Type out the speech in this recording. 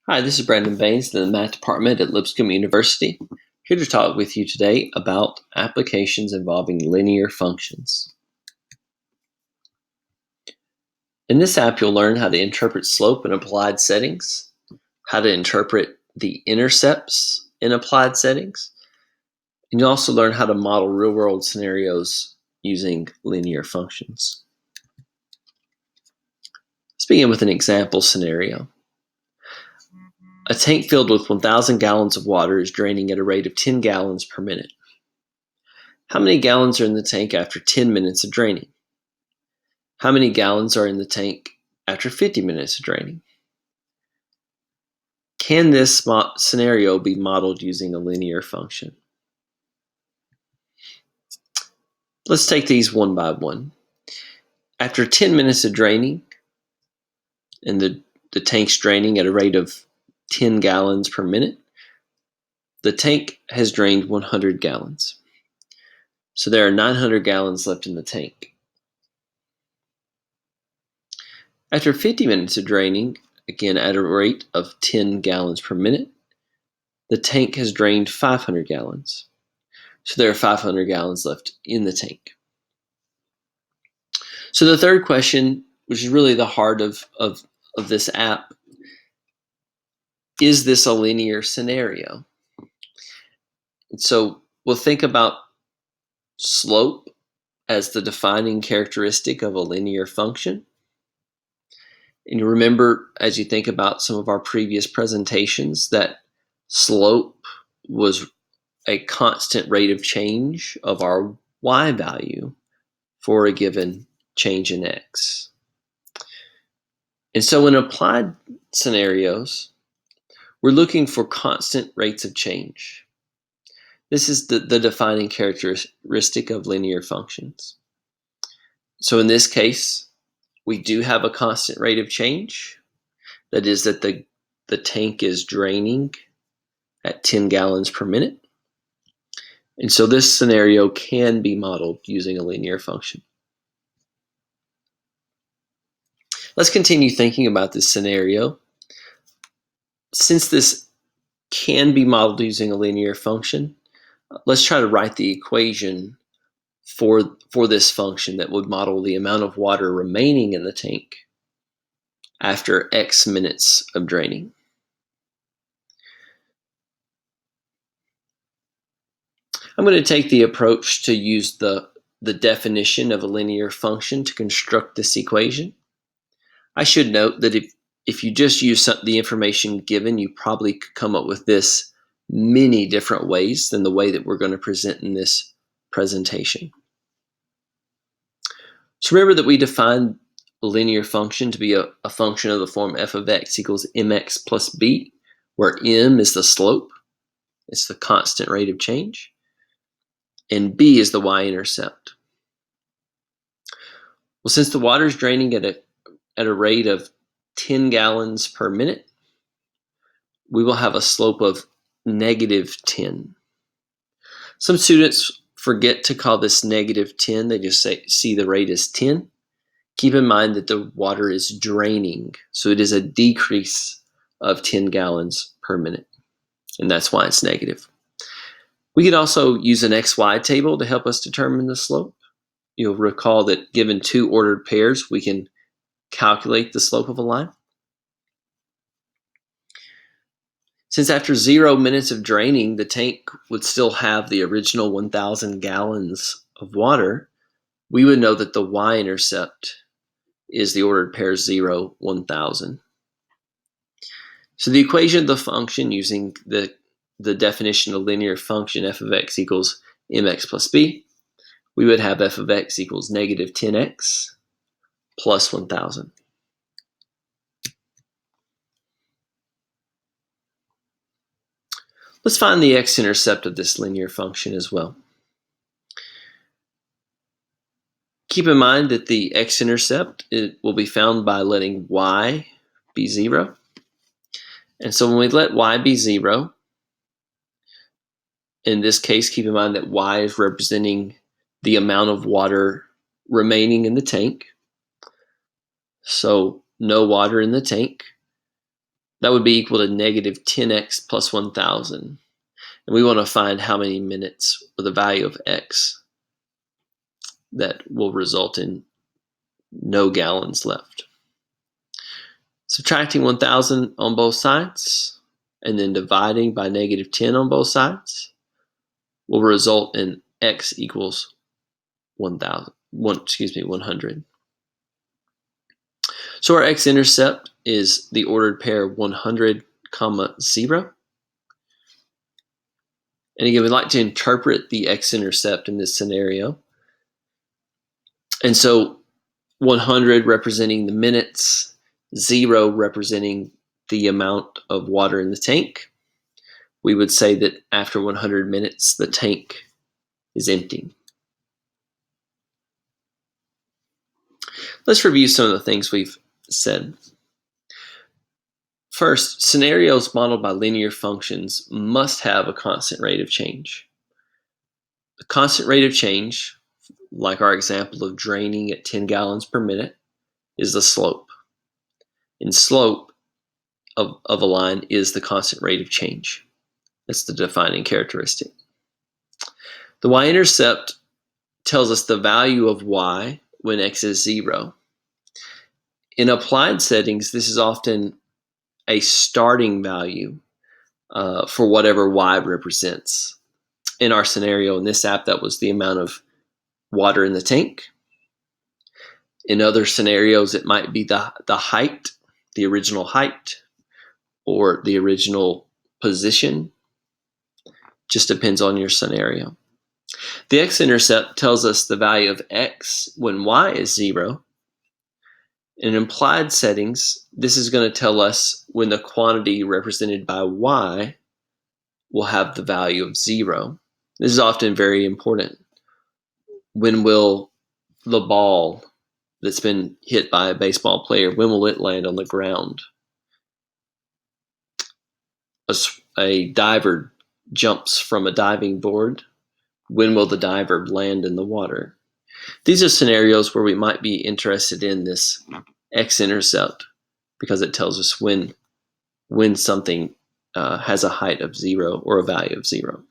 Hi, this is Brandon Baines in the Math Department at Lipscomb University, here to talk with you today about applications involving linear functions. In this app, you'll learn how to interpret slope in applied settings, how to interpret the intercepts in applied settings, and you'll also learn how to model real-world scenarios using linear functions. Let's begin with an example scenario. A tank filled with 1,000 gallons of water is draining at a rate of 10 gallons per minute. How many gallons are in the tank after 10 minutes of draining? How many gallons are in the tank after 50 minutes of draining? Can this scenario be modeled using a linear function? Let's take these one by one. After 10 minutes of draining, and the tank's draining at a rate of 10 gallons per minute, the tank has drained 100 gallons. So there are 900 gallons left in the tank. After 50 minutes of draining, again at a rate of 10 gallons per minute, the tank has drained 500 gallons. So there are 500 gallons left in the tank. So the third question, which is really the heart of this app, is this a linear scenario? And so we'll think about slope as the defining characteristic of a linear function. And you remember, as you think about some of our previous presentations, that slope was a constant rate of change of our y value for a given change in x. And so in applied scenarios, we're looking for constant rates of change. This is the defining characteristic of linear functions. So in this case, we do have a constant rate of change. That is that the tank is draining at 10 gallons per minute. And so this scenario can be modeled using a linear function. Let's continue thinking about this scenario. Since this can be modeled using a linear function, let's try to write the equation for this function that would model the amount of water remaining in the tank after X minutes of draining. I'm going to take the approach to use the definition of a linear function to construct this equation. I should note that if you just use the information given, you probably could come up with this many different ways than the way that we're going to present in this presentation. So remember that we defined a linear function to be a function of the form f of x equals mx plus b, where m is the slope, it's the constant rate of change, and b is the y-intercept. Well, since the water is draining at a rate of 10 gallons per minute, we will have a slope of negative 10. Some students forget to call this negative 10. They just see the rate as 10. Keep in mind that the water is draining, so it is a decrease of 10 gallons per minute, and that's why it's negative. We could also use an XY table to help us determine the slope. You'll recall that given two ordered pairs, we can calculate the slope of a line. Since after 0 minutes of draining, the tank would still have the original 1,000 gallons of water, we would know that the y-intercept is the ordered pair 0, 1,000. So the equation of the function using the definition of linear function f of x equals mx plus b, we would have f of x equals negative 10x plus 1,000. Let's find the x-intercept of this linear function as well. Keep in mind that the x-intercept will be found by letting y be 0. And so when we let y be 0, in this case, keep in mind that y is representing the amount of water remaining in the tank. So no water in the tank. That would be equal to negative 10x plus 1,000. And we want to find how many minutes with the value of x that will result in no gallons left. Subtracting 1,000 on both sides and then dividing by negative 10 on both sides will result in x equals 100. So our x-intercept is the ordered pair 100, 0. And again, we'd like to interpret the x-intercept in this scenario. And so 100 representing the minutes, 0 representing the amount of water in the tank. We would say that after 100 minutes, the tank is empty. Let's review some of the things we've said. First, scenarios modeled by linear functions must have a constant rate of change. The constant rate of change, like our example of draining at 10 gallons per minute, is the slope. And slope of a line is the constant rate of change. That's the defining characteristic. The y-intercept tells us the value of y when x is 0. In applied settings, this is often a starting value for whatever y represents. In our scenario in this app, that was the amount of water in the tank. In other scenarios, it might be the height, the original height, or the original position. Just depends on your scenario. The x-intercept tells us the value of x when y is 0. In implied settings, this is going to tell us when the quantity represented by y will have the value of 0. This is often very important. When will the ball that's been hit by a baseball player, when will it land on the ground? A diver jumps from a diving board. When will the diver land in the water? These are scenarios where we might be interested in this x-intercept because it tells us when something has a height of 0 or a value of 0.